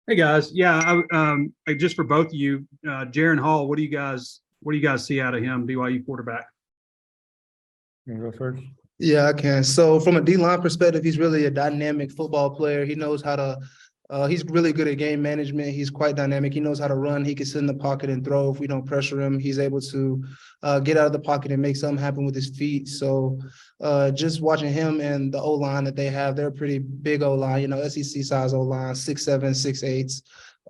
Hey guys, yeah, just for both of you, Jaron Hall, what do you guys see out of him, BYU quarterback? You go first. Yeah, I can. So from a D-line perspective, he's really a dynamic football player. He knows how to he's really good at game management. He's quite dynamic. He knows how to run. He can sit in the pocket and throw if we don't pressure him. He's able to get out of the pocket and make something happen with his feet. So just watching him and the O-line that they have, they're a pretty big O-line, SEC size O-line, 6'7", 6'8",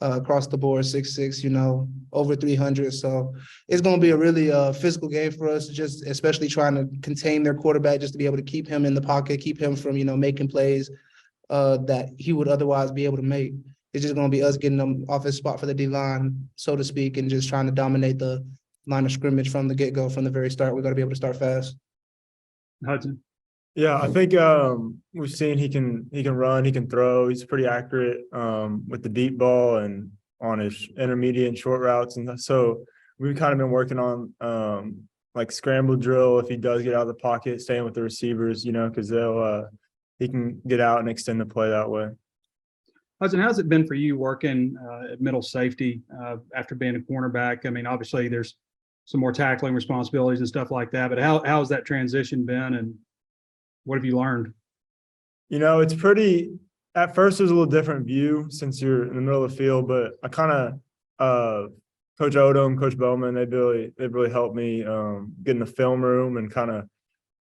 across the board, 6'6", over 300. So it's going to be a really physical game for us, just especially trying to contain their quarterback, just to be able to keep him in the pocket, keep him from, making plays that he would otherwise be able to make. It's just going to be us getting them off his spot for the D-line, so to speak, and just trying to dominate the line of scrimmage from the get-go, from the very start. We got to be able to start fast. Hudson. Yeah, I think we've seen he can run, he can throw. He's pretty accurate with the deep ball and on his intermediate and short routes. And so we've kind of been working on like scramble drill if he does get out of the pocket, staying with the receivers, because he can get out and extend the play that way. Hudson, how's it been for you working at middle safety after being a cornerback? I mean, obviously there's some more tackling responsibilities and stuff like that, but how has that transition been, and what have you learned? It's pretty – at first there's a little different view since you're in the middle of the field, but I kind of Coach Odom, Coach Bowman, they've really helped me get in the film room and kind of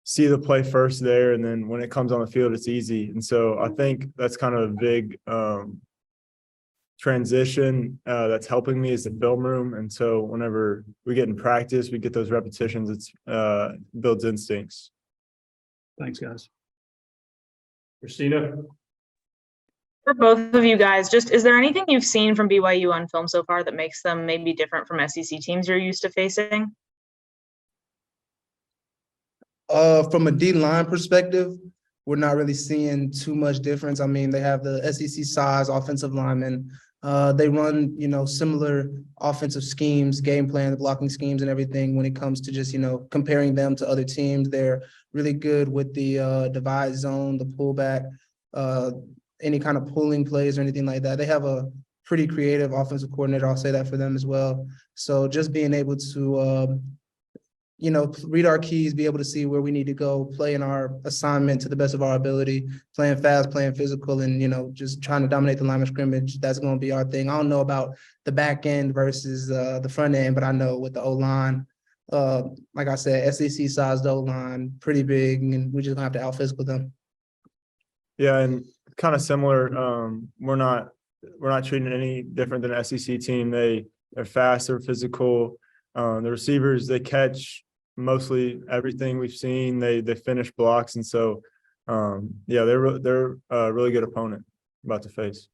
see the play first there, and then when it comes on the field, it's easy. And so I think that's kind of a big transition that's helping me is the film room. And so whenever we get in practice, we get those repetitions, it's builds instincts. Thanks, guys. Christina? For both of you guys, is there anything you've seen from BYU on film so far that makes them maybe different from SEC teams you're used to facing? From a D-line perspective, we're not really seeing too much difference. I mean, they have the SEC size offensive linemen. They run, similar offensive schemes, game plan, blocking schemes and everything when it comes to just, comparing them to other teams. They're really good with the divide zone, the pullback, any kind of pulling plays or anything like that. They have a pretty creative offensive coordinator. I'll say that for them as well. So just being able to, read our keys, be able to see where we need to go, play in our assignment to the best of our ability, playing fast, playing physical, and, just trying to dominate the line of scrimmage. That's going to be our thing. I don't know about the back end versus the front end, but I know with the O-line, like I said, SEC sized O-line, pretty big, and we're just going to have to out-physical them. Yeah, and kind of similar. We're not treating it any different than an SEC team. They're fast, they're physical. The receivers, they catch mostly everything we've seen. They finish blocks, and so they're a really good opponent about to face.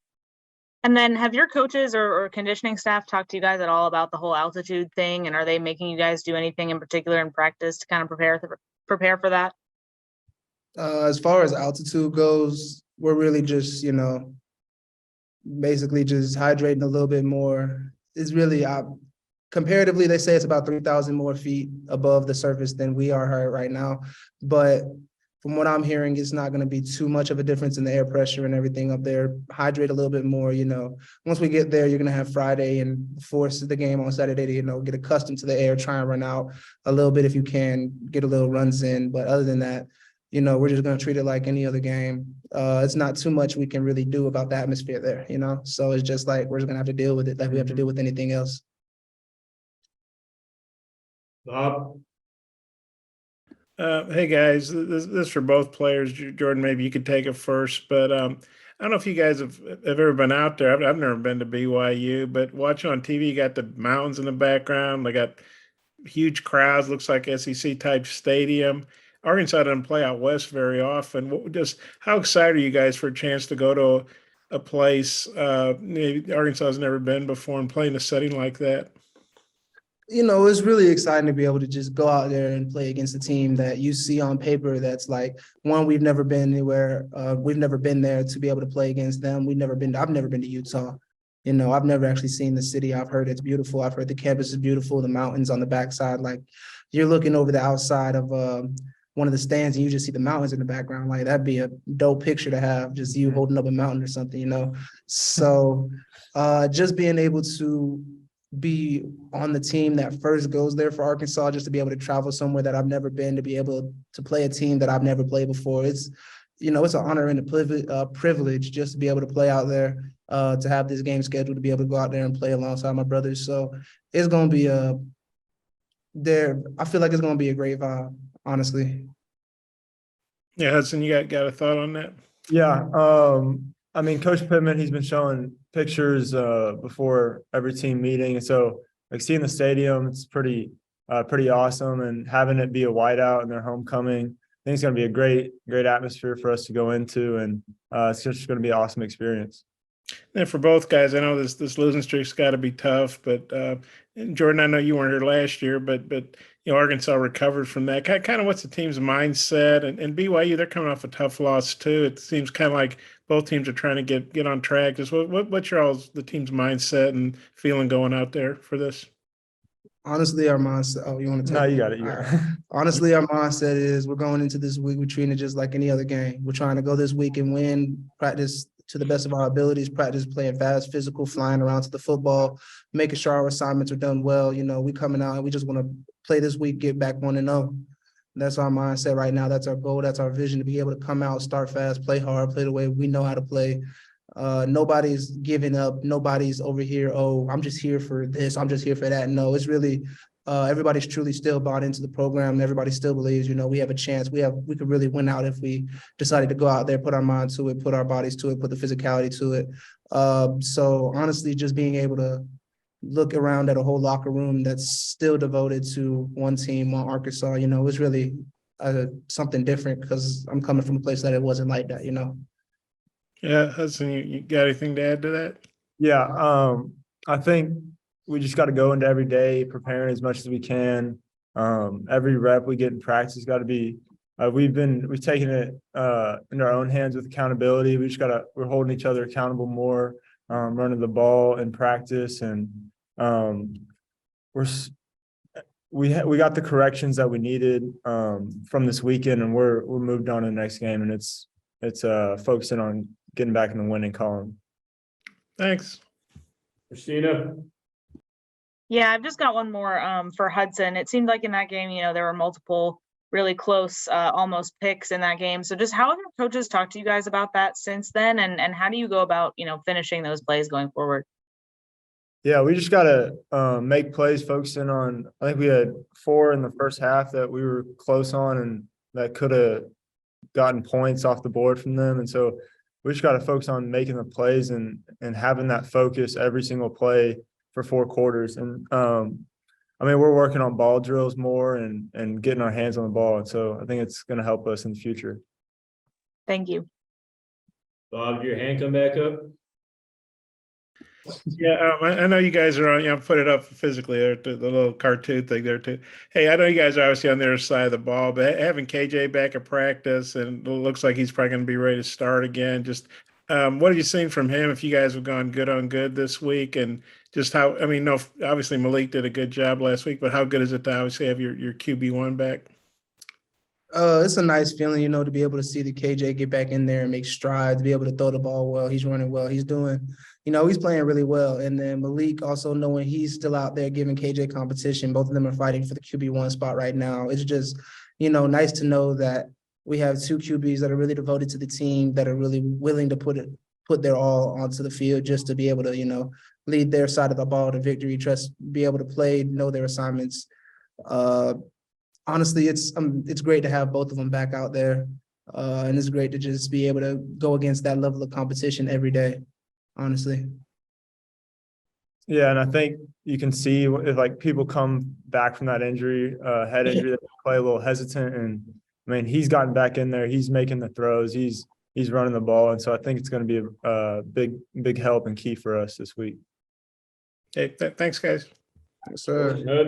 And then have your coaches or conditioning staff talked to you guys at all about the whole altitude thing, and are they making you guys do anything in particular in practice to kind of prepare for that? As far as altitude goes, we're really just, basically just hydrating a little bit more. It's really comparatively, they say it's about 3,000 more feet above the surface than we are right now. But from what I'm hearing, it's not going to be too much of a difference in the air pressure and everything up there. Hydrate a little bit more, Once we get there, you're going to have Friday and force the game on Saturday to, get accustomed to the air, try and run out a little bit if you can, get a little runs in. But other than that, we're just going to treat it like any other game. It's not too much we can really do about the atmosphere there, So it's just like we're just going to have to deal with it like we have to deal with anything else. Bob? Hey guys, this is for both players. Jordan, maybe you could take it first, but I don't know if you guys have ever been out there. I've never been to BYU, but watching on TV, you got the mountains in the background. They got huge crowds. Looks like SEC type stadium. Arkansas doesn't play out west very often. How excited are you guys for a chance to go to a place maybe Arkansas has never been before and play in a setting like that? It's really exciting to be able to just go out there and play against a team that you see on paper that's like, one, we've never been anywhere. We've never been there to be able to play against them. I've never been to Utah. I've never actually seen the city. I've heard it's beautiful. I've heard the campus is beautiful, the mountains on the backside. Like, you're looking over the outside of one of the stands and you just see the mountains in the background. Like, that'd be a dope picture to have, just you holding up a mountain or something, So just being able to be on the team that first goes there for Arkansas, just to be able to travel somewhere that I've never been, to be able to play a team that I've never played before. It's, it's an honor and a privilege just to be able to play out there, to have this game scheduled, to be able to go out there and play alongside my brothers. So it's going to be I feel like it's going to be a great vibe, honestly. Yeah, Hudson, you got a thought on that? Yeah, I mean, Coach Pittman, he's been showing pictures before every team meeting, and so like seeing the stadium, it's pretty awesome, and having it be a whiteout and their homecoming, I think it's going to be a great atmosphere for us to go into, and it's just going to be an awesome experience. And for both guys, I know this losing streak's got to be tough, but Jordan, I know you weren't here last year, but Arkansas recovered from that. Kind of what's the team's mindset, and BYU, they're coming off a tough loss too. It seems kind of like both teams are trying to get on track. Just what's the team's mindset and feeling going out there for this? Honestly, our mindset. Oh, you want to take? No, you got it. Honestly, our mindset is we're going into this week. We're treating it just like any other game. We're trying to go this week and win, practice to the best of our abilities, practice playing fast, physical, flying around to the football, making sure our assignments are done well. We coming out and we just want to play this week, get back 1-0. That's our mindset right now. That's our goal. That's our vision, to be able to come out, start fast, play hard, play the way we know how to play. Nobody's giving up. Nobody's over here, oh, I'm just here for this, I'm just here for that. No, it's really everybody's truly still bought into the program, and everybody still believes, we have a chance. We could really win out if we decided to go out there, put our mind to it, put our bodies to it, put the physicality to it. So honestly, just being able to look around at a whole locker room that's still devoted to one team, one Arkansas, it's really something different, because I'm coming from a place that it wasn't like that, Yeah, Hudson, you got anything to add to that? Yeah, I think we just got to go into every day preparing as much as we can. Every rep we get in practice got to be. We've taken it in our own hands with accountability. We're holding each other accountable more, running the ball in practice, and we got the corrections that we needed from this weekend, and we're moved on to the next game, and it's focusing on getting back in the winning column. Thanks. Christina? Yeah, I've just got one more for Hudson. It seemed like in that game, there were multiple really close, almost picks in that game. So just how have your coaches talked to you guys about that since then? And how do you go about, finishing those plays going forward? Yeah, we just got to make plays focusing on, I think we had 4 in the first half that we were close on, and that could have gotten points off the board from them. And so we just got to focus on making the plays and having that focus every single play for 4 quarters. And we're working on ball drills more and getting our hands on the ball. And so I think it's going to help us in the future. Thank you. Bob, did your hand come back up? Yeah, I know you guys are on, put it up physically there, the little cartoon thing there too. Hey, I know you guys are obviously on the other side of the ball, but having KJ back at practice, and it looks like he's probably going to be ready to start again. Just what have you seen from him? If you guys have gone good on good this week, and just how, obviously Malik did a good job last week, but how good is it to obviously have your QB1 back? It's a nice feeling, to be able to see the KJ get back in there and make strides, be able to throw the ball well. He's running well. He's doing, he's playing really well. And then Malik, also knowing he's still out there giving KJ competition. Both of them are fighting for the QB1 spot right now. It's just, nice to know that we have 2 QBs that are really devoted to the team, that are really willing to put their all onto the field just to be able to, lead their side of the ball to victory, be able to play, know their assignments. Honestly, it's great to have both of them back out there, and it's great to just be able to go against that level of competition every day, honestly. Yeah, and I think you can see if people come back from that injury, head injury, they play a little hesitant, and he's gotten back in there, he's making the throws, he's running the ball, and so I think it's going to be a big help and key for us this week. Hey, thanks guys. Yes, sir. Appreciate it.